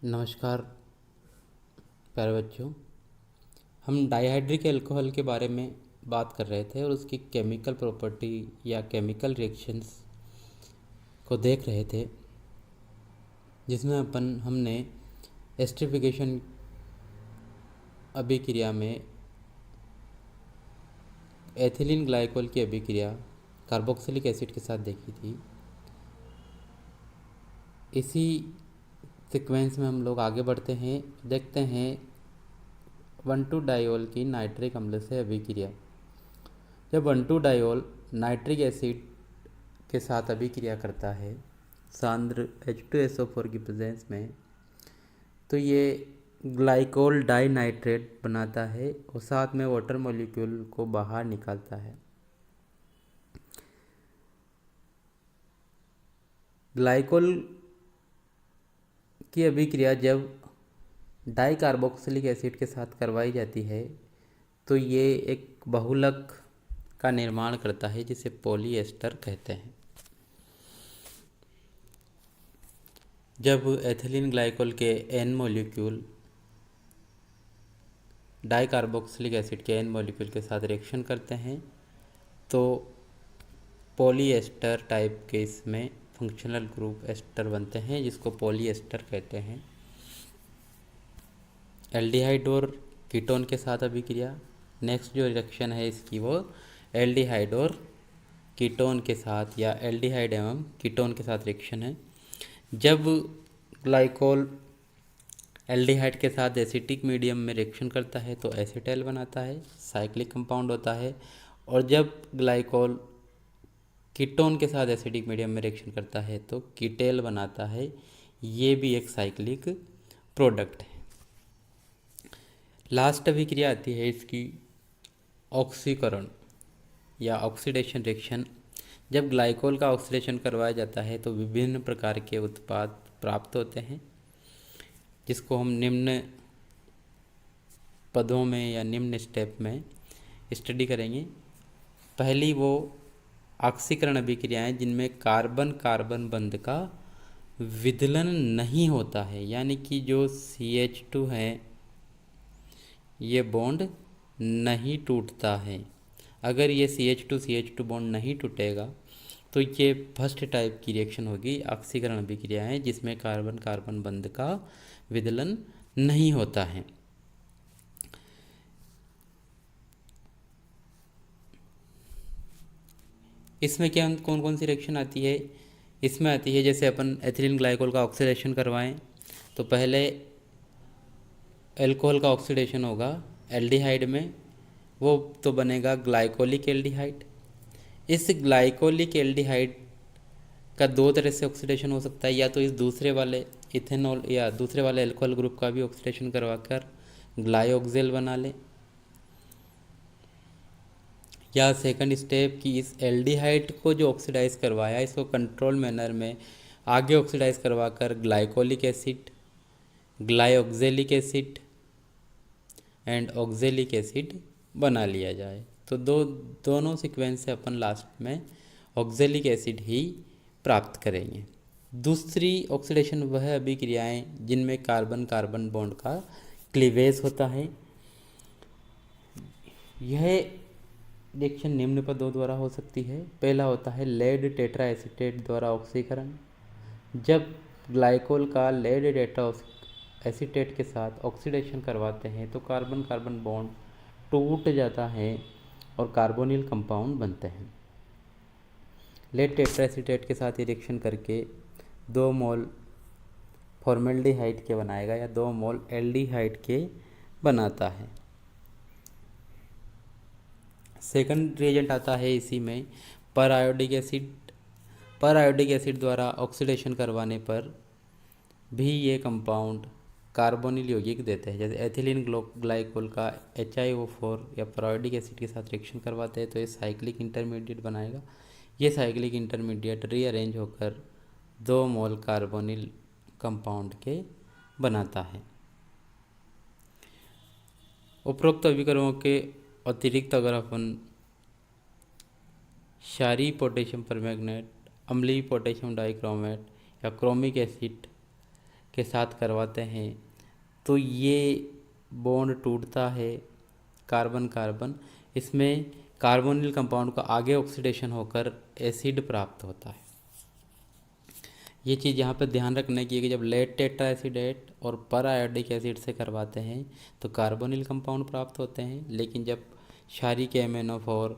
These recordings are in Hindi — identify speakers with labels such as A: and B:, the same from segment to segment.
A: नमस्कार प्यारे बच्चों। हम डाइहाइड्रिक अल्कोहल के बारे में बात कर रहे थे और उसकी केमिकल प्रॉपर्टी या केमिकल रिएक्शंस को देख रहे थे, जिसमें हमने एस्टरिफिकेशन अभिक्रिया में एथिलीन ग्लाइकोल की अभिक्रिया कार्बोक्सिलिक एसिड के साथ देखी थी। इसी सीक्वेंस में हम लोग आगे बढ़ते हैं, देखते हैं 1,2-डायोल की नाइट्रिक अम्ल से अभिक्रिया। जब 1,2-डायोल नाइट्रिक एसिड के साथ अभिक्रिया करता है सांद्र H2SO4 की प्रेजेंस में, तो ये ग्लाइकोल डाइनाइट्रेट बनाता है और साथ में वाटर मॉलिक्यूल को बाहर निकालता है। ग्लाइकोल की अभिक्रिया जब डाई कार्बोक्सिलिक एसिड के साथ करवाई जाती है तो ये एक बहुलक का निर्माण करता है, जिसे पॉलीएस्टर कहते हैं। जब एथिलीन ग्लाइकोल के N molecule di carboxylic acid के N मॉलिक्यूल के साथ रिएक्शन करते हैं तो पॉलीएस्टर टाइप के इसमें फंक्शनल ग्रुप एस्टर बनते हैं, जिसको पॉलीएस्टर कहते हैं। एल्डिहाइड और कीटोन के साथ अभिक्रिया, नेक्स्ट जो रिएक्शन है इसकी वो एल्डिहाइड और कीटोन के साथ या एल्डिहाइड एवं कीटोन के साथ रिएक्शन है। जब ग्लाइकोल एल्डिहाइड के साथ एसिटिक मीडियम में रिएक्शन करता है तो एसिटेल बनाता है, साइक्लिक कंपाउंड होता है। और जब ग्लाइकोल कीटोन के साथ एसिडिक मीडियम में रिएक्शन करता है तो कीटेल बनाता है, ये भी एक साइक्लिक प्रोडक्ट है। लास्ट अभिक्रिया आती है इसकी ऑक्सीकरण या ऑक्सीडेशन रिएक्शन। जब ग्लाइकोल का ऑक्सीडेशन करवाया जाता है तो विभिन्न प्रकार के उत्पाद प्राप्त होते हैं, जिसको हम निम्न पदों में या निम्न स्टेप में स्टडी करेंगे। पहली वो ऑक्सीकरण अभिक्रियाएं जिनमें कार्बन कार्बन बंध का विदलन नहीं होता है, यानी कि जो CH2 है ये बॉन्ड नहीं टूटता है। अगर ये CH2 बॉन्ड नहीं टूटेगा तो ये फर्स्ट टाइप की रिएक्शन होगी ऑक्सीकरण अभिक्रियाएं जिसमें कार्बन कार्बन बंध का विदलन नहीं होता है। इसमें क्या कौन कौन सी रिएक्शन आती है? इसमें आती है जैसे अपन एथिलीन ग्लाइकोल का ऑक्सीडेशन करवाएं तो पहले अल्कोहल का ऑक्सीडेशन होगा एल्डिहाइड में, वो तो बनेगा ग्लाइकोलिक एल्डिहाइड। इस ग्लाइकोलिक एल्डिहाइड का दो तरह से ऑक्सीडेशन हो सकता है, या तो इस दूसरे वाले इथेनॉल या दूसरे वाले अल्कोहल ग्रुप का भी ऑक्सीडेशन करवाकर ग्लाइओक्सेल बना ले, या सेकंड स्टेप कि इस एल्डिहाइड को जो ऑक्सीडाइज करवाया इसको कंट्रोल मैनर में आगे ऑक्सीडाइज करवाकर glycolic acid, glyoxylic acid and oxalic acid बना लिया जाए। तो दोनों सीक्वेंस से अपन लास्ट में ऑक्जेलिक एसिड ही प्राप्त करेंगे। दूसरी ऑक्सीडेशन वह अभिक्रियाएं जिनमें कार्बन कार्बन बॉन्ड का क्लीवेज होता है। यह रिएक्शन निम्न पदों द्वारा हो सकती है। पहला होता है लेड टेट्रा एसीटेट द्वारा ऑक्सीकरण। जब ग्लाइकोल का लेड टेट्रा एसीटेट के साथ ऑक्सीडेशन करवाते हैं तो कार्बन कार्बन बॉन्ड टूट जाता है और कार्बोनिल कंपाउंड बनते हैं। लेड टेट्रा एसीटेट के साथ रिएक्शन करके 2 मोल फॉर्मेल्डिहाइड के बनाएगा या 2 मोल एल्डिहाइड के बनाता है। सेकंड रिएजेंट आता है इसी में पर आयोडिक एसिड द्वारा ऑक्सीडेशन करवाने पर भी ये कंपाउंड कार्बोनिल यौगिक देते हैं। जैसे एथिलीन ग्लाइकोल का HiO4 या पर एसिड के साथ रिएक्शन करवाते हैं तो ये साइक्लिक इंटरमीडिएट बनाएगा। ये साइक्लिक इंटरमीडिएट रीअरेंज होकर 2 मोल कार्बोनिल कंपाउंड के बनाता है। उपरोक्त अभिकरणों के अतिरिक्त अगर अपन क्षारीय पोटेशियम परमैंगनेट, अम्लीय पोटेशियम डाइक्रोमेट या क्रोमिक एसिड के साथ करवाते हैं तो ये बॉन्ड टूटता है कार्बन कार्बन, इसमें कार्बोनिल कंपाउंड का आगे ऑक्सीडेशन होकर एसिड प्राप्त होता है। ये चीज़ यहाँ पर ध्यान रखने की है कि जब लेड टेट्राएसिडेट और पर आयोडिक एसिड से करवाते हैं तो कार्बोनिल कंपाउंड प्राप्त होते हैं, लेकिन जब क्षारिक MnO4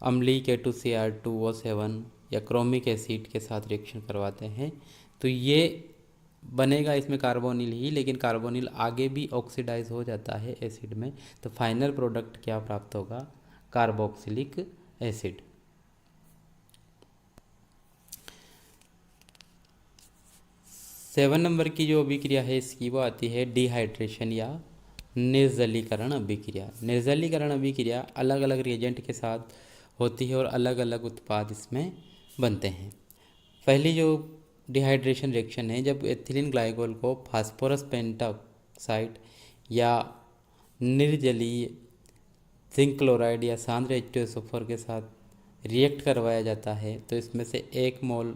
A: अम्लीय K2Cr2O7 या क्रोमिक एसिड के साथ रिएक्शन करवाते हैं तो ये बनेगा इसमें कार्बोनिल ही, लेकिन कार्बोनिल आगे भी ऑक्सीडाइज हो जाता है एसिड में, तो फाइनल प्रोडक्ट क्या प्राप्त होगा, कार्बोक्सिलिक एसिड। 7 नंबर की जो अभिक्रिया है इसकी वो आती है डिहाइड्रेशन या निर्जलीकरण अभिक्रिया। निर्जलीकरण अभिक्रिया अलग अलग रिएजेंट के साथ होती है और अलग अलग उत्पाद इसमें बनते हैं। पहली जो डिहाइड्रेशन रिएक्शन है, जब एथिलीन ग्लाइकोल को फास्फोरस पेंटॉक्साइड या निर्जलीय जिंक क्लोराइड या सांद्र H2SO4 के साथ रिएक्ट करवाया जाता है तो इसमें से 1 मोल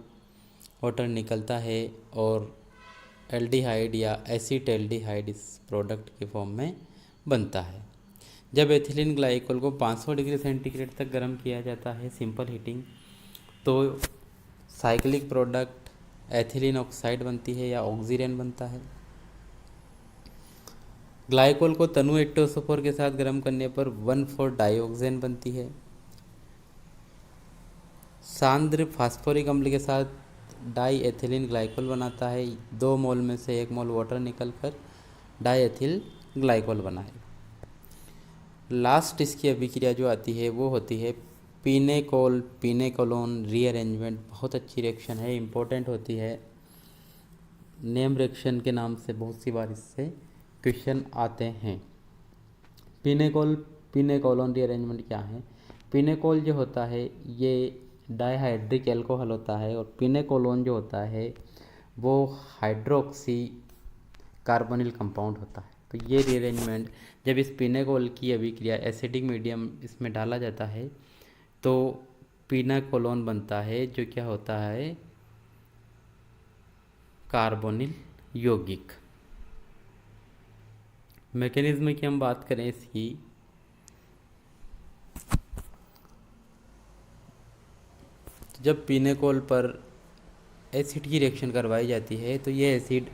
A: वाटर निकलता है और एल्डिहाइड या एसिटल्डिहाइड इस प्रोडक्ट के फॉर्म में बनता है। जब एथिलीन ग्लाइकोल को 500 डिग्री सेंटीग्रेड तक गर्म किया जाता है सिंपल हीटिंग, तो साइक्लिक प्रोडक्ट एथिलीन ऑक्साइड बनती है या ऑक्सीजन बनता है। ग्लाइकोल को तनु H2SO4 के साथ गर्म करने पर 1,4 डाइऑक्सेन बनती है। सांद्र फास्फोरिक अम्ल के साथ डाई एथिलीन ग्लाइकोल बनाता है, 2 मोल में से 1 मोल वाटर निकलकर डाई एथिल ग्लाइकोल बनाए। लास्ट इसकी अभिक्रिया जो आती है वो होती है पिनेकोल पिनेकोलोन रीअरेंजमेंट। बहुत अच्छी रिएक्शन है, इम्पोर्टेंट होती है, नेम रिएक्शन के नाम से बहुत सी बार इससे क्वेश्चन आते हैं। पिनेकोल पिनेकोलोन रीअरेंजमेंट क्या है? पिनेकोल जो होता है ये डाइहाइड्रिक एल्कोहल होता है और पिनेकोलोन जो होता है वो हाइड्रोक्सी कार्बोनिल कंपाउंड होता है। तो ये रीअरेंजमेंट जब इस पिनेकोल की अभिक्रिया एसिडिक मीडियम इसमें डाला जाता है तो पिनेकोलोन बनता है जो क्या होता है, कार्बोनिल यौगिक। मैकेनिज्म की हम बात करें इसकी, जब पिनेकोल पर एसिड की रिएक्शन करवाई जाती है तो ये एसिड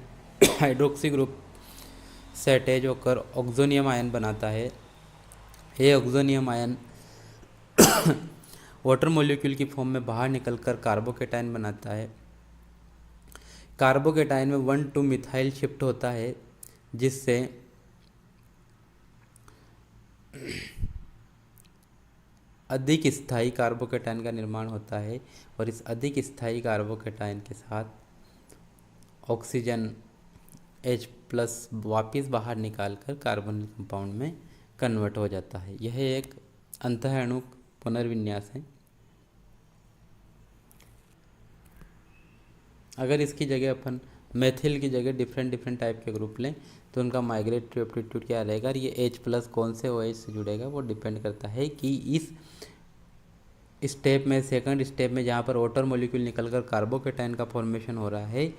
A: हाइड्रोक्सी ग्रुप से अटैच होकर ऑक्सोनियम आयन बनाता है। ये ऑक्सोनियम आयन वाटर मॉलिक्यूल की फॉर्म में बाहर निकलकर कार्बोकेटाइन बनाता है। कार्बोकेटाइन में 1,2 मिथाइल शिफ्ट होता है जिससे अधिक स्थायी कार्बोकेटाइन का निर्माण होता है और इस अधिक स्थायी कार्बोकेटाइन के साथ ऑक्सीजन H+ वापस बाहर निकालकर कार्बोनिल कंपाउंड में कन्वर्ट हो जाता है। यह एक अंतःअणुक पुनर्विन्यास है। अगर इसकी जगह अपन मेथिल की जगह डिफरेंट टाइप के ग्रुप लें तो उनका माइग्रेटरी एप्टीट्यूड क्या रहेगा, और ये H+ कौन से OH से जुड़ेगा वो डिपेंड करता है कि इस स्टेप में, सेकंड स्टेप में जहाँ पर वाटर मॉलिक्यूल निकलकर कार्बोकेटाइन का फॉर्मेशन हो रहा है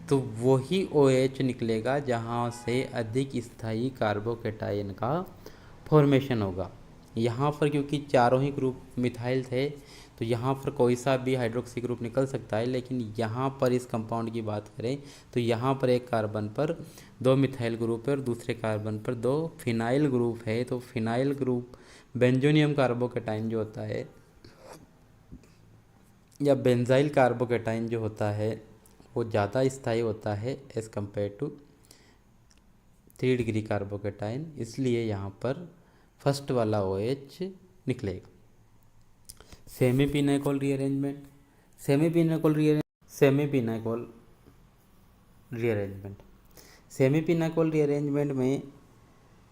A: तो वही OH निकलेगा जहाँ से अधिक स्थायी कार्बोकेटाइन का फॉर्मेशन होगा। यहाँ पर क्योंकि चारों ही ग्रुप मिथाइल थे तो यहाँ पर कोई सा भी हाइड्रोक्सी ग्रुप निकल सकता है, लेकिन यहाँ पर इस कंपाउंड की बात करें तो यहाँ पर एक कार्बन पर 2 मिथाइल ग्रुप है और दूसरे कार्बन पर 2 फिनाइल ग्रुप है। तो फिनाइल ग्रुप बेंजोनियम कार्बोकेटाइन जो होता है या बेंजाइल कार्बोकेटाइन जो होता है वो ज़्यादा स्थायी होता है as compare to 3 degree carbocation, इसलिए यहाँ पर फर्स्ट वाला OH निकलेगा। सेमीपिनेकोल रीअरेंजमेंट, सेमीपिनेकोल रीअरेंजमेंट में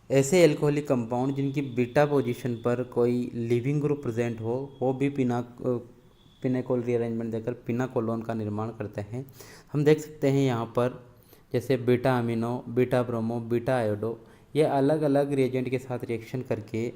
A: ऐसे एल्कोहलिक कंपाउंड जिनकी बीटा पोजीशन पर कोई लिविंग ग्रुप प्रेजेंट हो वो भी पिनेकोल रीअरेंजमेंट देकर पिनाकोलोन का निर्माण करते हैं। हम देख सकते हैं यहाँ पर जैसे beta amino, beta bromo, beta iodo, ये अलग अलग रिएजेंट के साथ रिएक्शन करके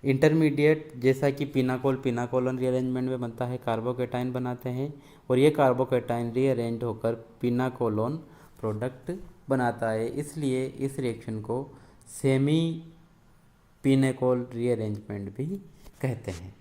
A: इंटरमीडिएट जैसा कि पिनाकोलोन रीअरेंजमेंट में बनता है कार्बोकेटाइन बनाते हैं और ये कार्बोकेटाइन रीअरेंज होकर पिनाकोलोन प्रोडक्ट बनाता है, इसलिए इस रिएक्शन को सेमी पिनेकोल रीअरेंजमेंट भी कहते हैं।